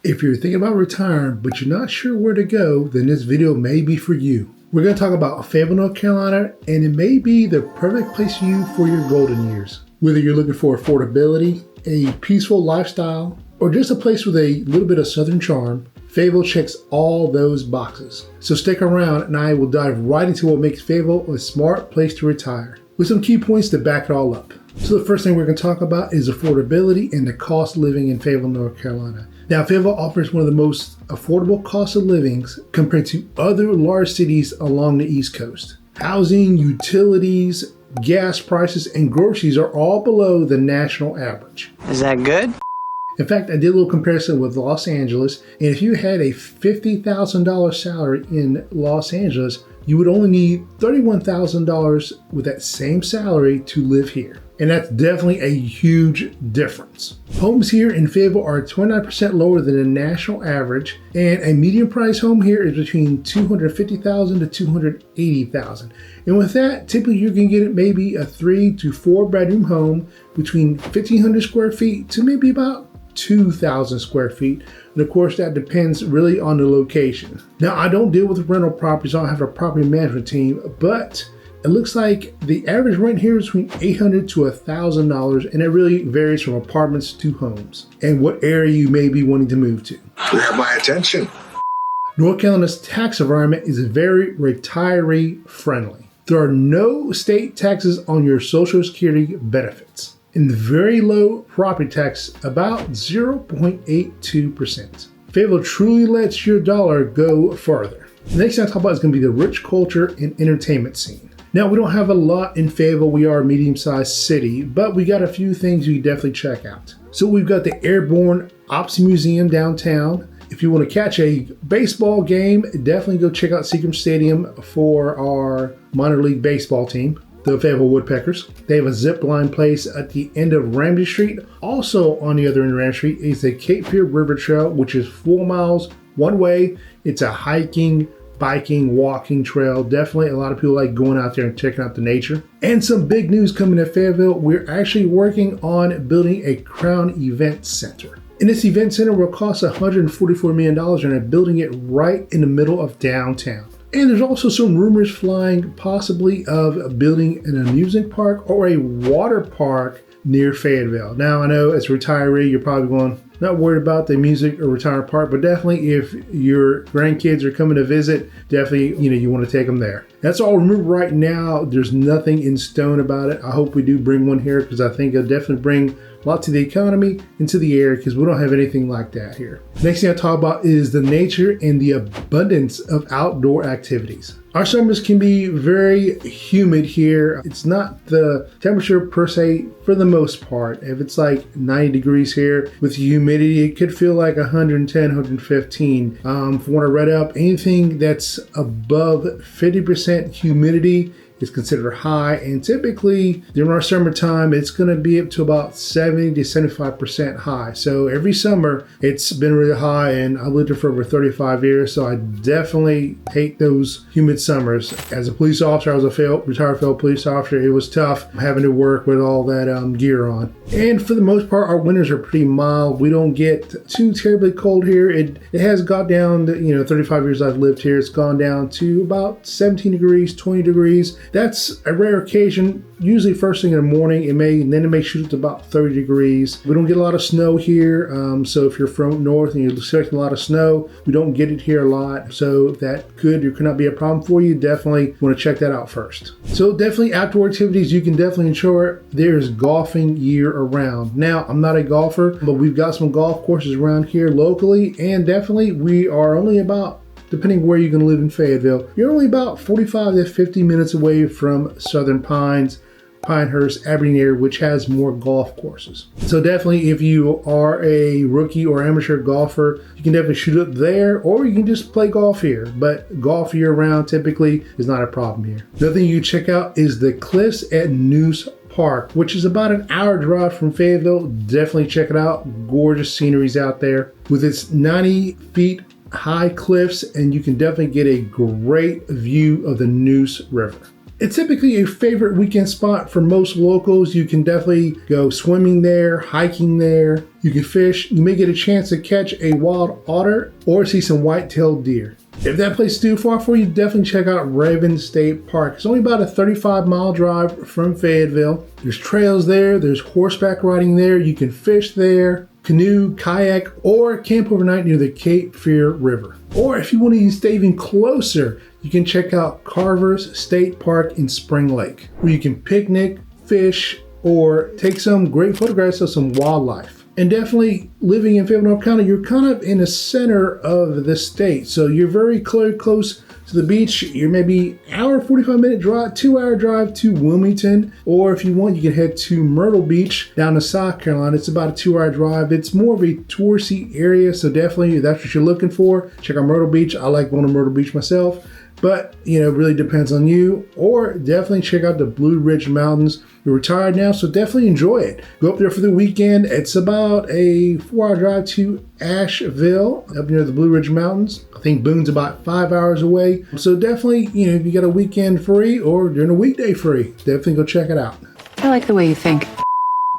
If you're thinking about retiring, but you're not sure where to go, then this video may be for you. We're going to talk about Fayetteville, North Carolina, and it may be the perfect place for you for your golden years. Whether you're looking for affordability, a peaceful lifestyle, or just a place with a little bit of Southern charm, Fayetteville checks all those boxes. So stick around and I will dive right into what makes Fayetteville a smart place to retire, with some key points to back it all up. So the first thing we're going to talk about is affordability and the cost of living in Fayetteville, North Carolina. Now, Fayetteville offers one of the most affordable cost of livings compared to other large cities along the East Coast. Housing, utilities, gas prices, and groceries are all below the national average. Is that good? In fact, I did a little comparison with Los Angeles, and if you had a $50,000 salary in Los Angeles, you would only need $31,000 with that same salary to live here. And that's definitely a huge difference. Homes here in Fayetteville are 29% lower than the national average, and a median price home here is between $250,000 to $280,000. And with that, typically you can get maybe a 3 to 4 bedroom home between 1,500 square feet to maybe about 2,000 square feet. And of course, that depends really on the location. Now, I don't deal with rental properties. I don't have a property management team, but it looks like the average rent here is between $800 to $1,000, and it really varies from apartments to homes and what area you may be wanting to move to. You have my attention. North Carolina's tax environment is very retiree friendly. There are no state taxes on your Social Security benefits, and very low property tax, about 0.82%. Fayetteville truly lets your dollar go further. The next thing I talk about is going to be the rich culture and entertainment scene. Now, we don't have a lot in Fayetteville. We are a medium-sized city, but we got a few things you can definitely check out. So we've got the Airborne Ops Museum downtown. If you want to catch a baseball game, definitely go check out Seagram Stadium for our minor league baseball team, the Fayetteville Woodpeckers. They have a zip line place at the end of Ramsey Street. Also on the other end of Ramsey Street is the Cape Fear River Trail, which is 4 miles one way. It's a hiking, biking, walking trail. Definitely a lot of people like going out there and checking out the nature. And some big news coming to Fayetteville. We're actually working on building a Crown Event Center. And this event center will cost $144 million, and they're building it right in the middle of downtown. And there's also some rumors flying possibly of building an amusement park or a water park near Fayetteville. Now, I know as a retiree, you're probably going, not worried about the music or retirement park, but definitely if your grandkids are coming to visit, definitely, you want to take them there. That's all. Remember, right now, there's nothing in stone about it. I hope we do bring one here because I think it'll definitely bring a lot to the economy and to the area because we don't have anything like that here. Next thing I talk about is the nature and the abundance of outdoor activities. Our summers can be very humid here. It's not the temperature per se for the most part. If it's like 90 degrees here with humidity, it could feel like 110, 115. From what I read up, anything that's above 50% humidity is considered high, and typically during our summertime it's going to be up to about 70 to 75% high. So every summer it's been really high, and I've lived here for over 35 years, so I definitely hate those humid summers. As a police officer, I was a retired failed police officer. It was tough having to work with all that gear on. And for the most part, our winters are pretty mild. We don't get too terribly cold here. It has got down to, 35 years I've lived here, it's gone down to about 17 degrees, 20 degrees. That's a rare occasion. Usually first thing in the morning, it may shoot up to about 30 degrees. We don't get a lot of snow here. So if you're from north and you're expecting a lot of snow, we don't get it here a lot. So if that could or could not be a problem for you, definitely want to check that out first. So definitely outdoor activities you can definitely enjoy. There's golfing year around. Now, I'm not a golfer, but we've got some golf courses around here locally, and definitely we are only about, depending where you're going to live in Fayetteville, you're only about 45 to 50 minutes away from Southern Pines, Pinehurst, Aberdeen area, which has more golf courses. So definitely if you are a rookie or amateur golfer, you can definitely shoot up there, or you can just play golf here. But golf year round typically is not a problem here. Another thing you can check out is the cliffs at Noose Park, which is about an hour drive from Fayetteville. Definitely check it out. Gorgeous sceneries out there with its 90 feet high cliffs, and you can definitely get a great view of the Noose River. It's typically a favorite weekend spot for most locals. You can definitely go swimming there, hiking there. You can fish. You may get a chance to catch a wild otter or see some white-tailed deer. If that place is too far for you, definitely check out Raeford State Park. It's only about a 35-mile drive from Fayetteville. There's trails there. There's horseback riding there. You can fish there, canoe, kayak, or camp overnight near the Cape Fear River. Or if you want to stay even closer, you can check out Carver's State Park in Spring Lake, where you can picnic, fish, or take some great photographs of some wildlife. And definitely living in Fayetteville, North Carolina, you're kind of in the center of the state. So you're very close to the beach. You're maybe hour, 45-minute drive, 2-hour drive to Wilmington. Or if you want, you can head to Myrtle Beach down to South Carolina. It's about a 2-hour drive. It's more of a touristy area. So definitely, if that's what you're looking for, check out Myrtle Beach. I like going to Myrtle Beach myself. But, it really depends on you. Or definitely check out the Blue Ridge Mountains. You're retired now, so definitely enjoy it. Go up there for the weekend. It's about a 4-hour drive to Asheville, up near the Blue Ridge Mountains. I think Boone's about 5 hours away. So definitely, if you got a weekend free or during a weekday free, definitely go check it out. I like the way you think.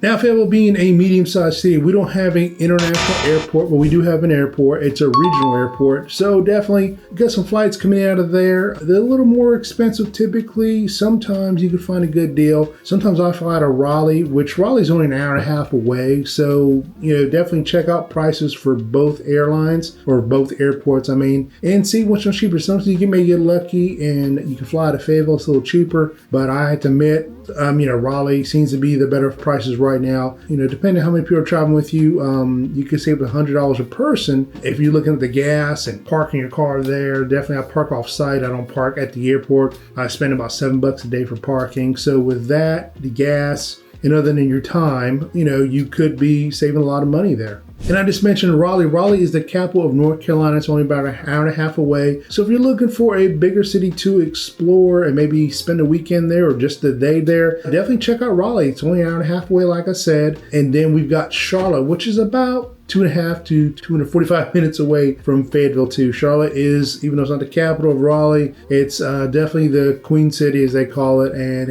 Now, Fayetteville being a medium-sized city, we don't have an international airport, but we do have an airport. It's a regional airport. So definitely got some flights coming out of there. They're a little more expensive typically. Sometimes you can find a good deal. Sometimes I fly out of Raleigh, which Raleigh's only an hour and a half away. So, definitely check out prices for both airlines or both airports, and see which one's cheaper. Sometimes you may get lucky and you can fly to Fayetteville. It's a little cheaper, but I have to admit, Raleigh seems to be the better prices right now. Depending on how many people are traveling with you, you can save $100 a person if you're looking at the gas and parking your car there. Definitely, I park off site. I don't park at the airport. I spend about $7 a day for parking. So with that, the gas, and other than your time, you could be saving a lot of money there. And I just mentioned Raleigh. Raleigh is the capital of North Carolina. It's only about an hour and a half away. So if you're looking for a bigger city to explore and maybe spend a weekend there or just a day there, definitely check out Raleigh. It's only an hour and a half away, like I said. And then we've got Charlotte, which is about 2.5 to 245 minutes away from Fayetteville too. Charlotte is, even though it's not the capital of Raleigh, it's definitely the Queen City as they call it, and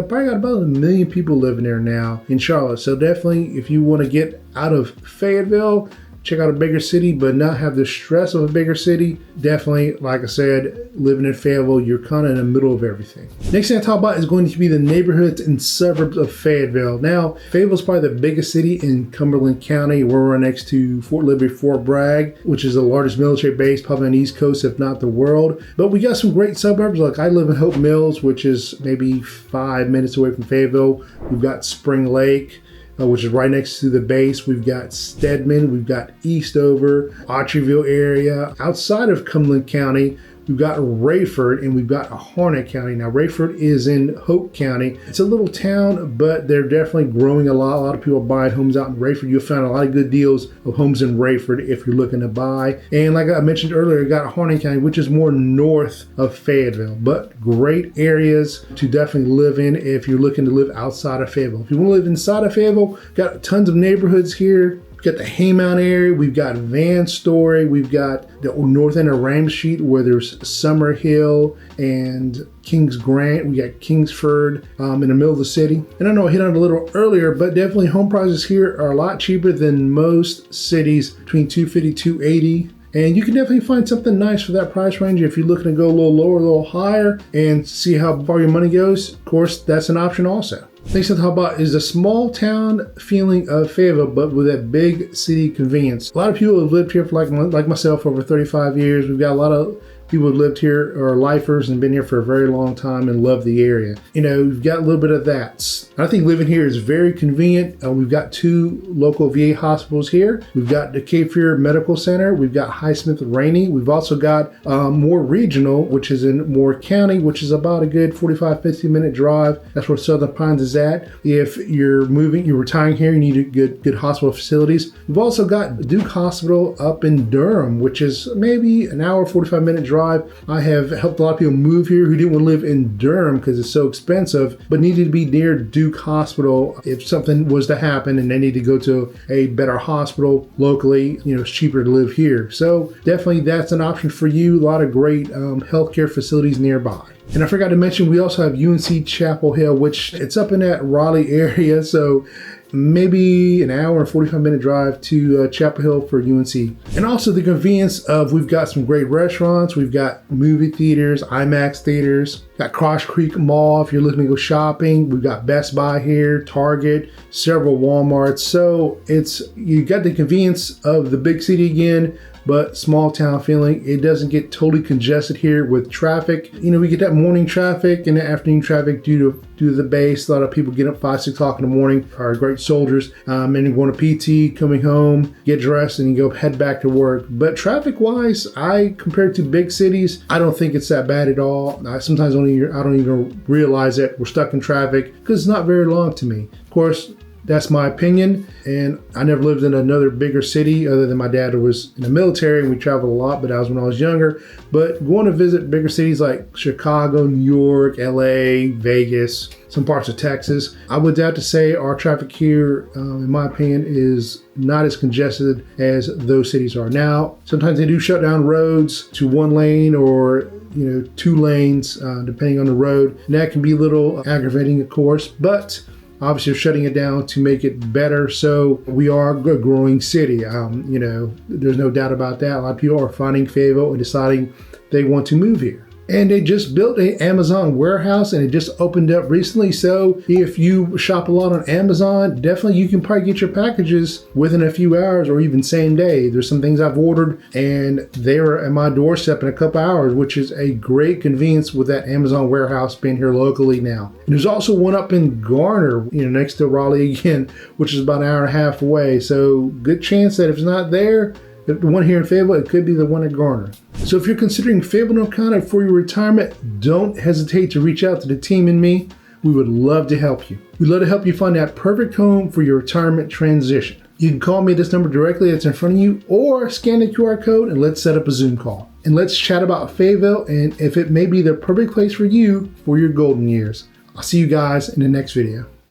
probably got about 1 million people living there now in Charlotte. So definitely, if you want to get out of Fayetteville, check out a bigger city, but not have the stress of a bigger city. Definitely, like I said, living in Fayetteville, you're kind of in the middle of everything. Next thing I talk about is going to be the neighborhoods and suburbs of Fayetteville. Now, Fayetteville is probably the biggest city in Cumberland County. We're right next to Fort Liberty, Fort Bragg, which is the largest military base probably on the East Coast, if not the world. But we got some great suburbs. Like I live in Hope Mills, which is maybe 5 minutes away from Fayetteville. We've got Spring Lake, which is right next to the base. We've got Stedman, we've got Eastover, Autryville area. Outside of Cumberland County, we've got Raeford, and we've got Harnett County. Now, Raeford is in Hope County. It's a little town, but they're definitely growing a lot. A lot of people are buying homes out in Raeford. You'll find a lot of good deals of homes in Raeford if you're looking to buy. And like I mentioned earlier, you got Harnett County, which is more north of Fayetteville, but great areas to definitely live in if you're looking to live outside of Fayetteville. If you want to live inside of Fayetteville, got tons of neighborhoods here. We've got the Haymount area, we've got Van Story, we've got the north end of Ramsheet where there's Summer Hill and Kings Grant. We got Kingsford in the middle of the city. And I know I hit on it a little earlier, but definitely home prices here are a lot cheaper than most cities, between $250, $280. And you can definitely find something nice for that price range if you're looking to go a little lower, a little higher, and see how far your money goes. Of course, that's an option also. Next to talk about is the small town feeling of Fayetteville, but with that big city convenience. A lot of people have lived here for like myself for over 35 years. We've got a lot of people who lived here or lifers and been here for a very long time and love the area. We've got a little bit of that. I think living here is very convenient. We've got 2 local VA hospitals here. We've got the Cape Fear Medical Center. We've got Highsmith Rainey. We've also got more regional, which is in Moore County, which is about a good 45, 50-minute drive. That's where Southern Pines is at. If you're retiring here, you need good hospital facilities. We've also got Duke Hospital up in Durham, which is maybe an hour, 45-minute drive drive. I have helped a lot of people move here who didn't want to live in Durham because it's so expensive, but needed to be near Duke Hospital if something was to happen and they need to go to a better hospital locally. It's cheaper to live here. So definitely that's an option for you. A lot of great healthcare facilities nearby. And I forgot to mention, we also have UNC Chapel Hill, which it's up in that Raleigh area. So maybe an hour and 45-minute drive to Chapel Hill for UNC. And also the convenience of, we've got some great restaurants. We've got movie theaters, IMAX theaters, got Cross Creek Mall if you're looking to go shopping. We've got Best Buy here, Target, several Walmarts. So you got the convenience of the big city again, but small town feeling. It doesn't get totally congested here with traffic. We get that morning traffic and the afternoon traffic due to the base. A lot of people get up 5, 6 o'clock in the morning, are great soldiers, and going to PT, coming home, get dressed, and you go head back to work. But traffic wise, compared to big cities, I don't think it's that bad at all. Sometimes I don't even realize that we're stuck in traffic because it's not very long to me. Of course, that's my opinion, and I never lived in another bigger city other than my dad was in the military and we traveled a lot, but that was when I was younger. But going to visit bigger cities like Chicago, New York, LA, Vegas, some parts of Texas, I would have to say our traffic here, in my opinion, is not as congested as those cities are. Now, sometimes they do shut down roads to 1 lane or 2 lanes, depending on the road. And that can be a little aggravating, of course, but obviously, they're shutting it down to make it better. So we are a growing city. There's no doubt about that. A lot of people are finding Fayetteville and deciding they want to move here. And they just built an Amazon warehouse and it just opened up recently. So if you shop a lot on Amazon, definitely you can probably get your packages within a few hours or even same day. There's some things I've ordered and they were at my doorstep in a couple hours, which is a great convenience with that Amazon warehouse being here locally now. And there's also one up in Garner, next to Raleigh again, which is about an hour and a half away. So good chance that if it's not there, the one here in Fayetteville, it could be the one at Garner. So if you're considering Fayetteville, North Carolina for your retirement, don't hesitate to reach out to the team and me. We would love to help you. We'd love to help you find that perfect home for your retirement transition. You can call me at this number directly that's in front of you or scan the QR code and let's set up a Zoom call. And let's chat about Fayetteville and if it may be the perfect place for you for your golden years. I'll see you guys in the next video.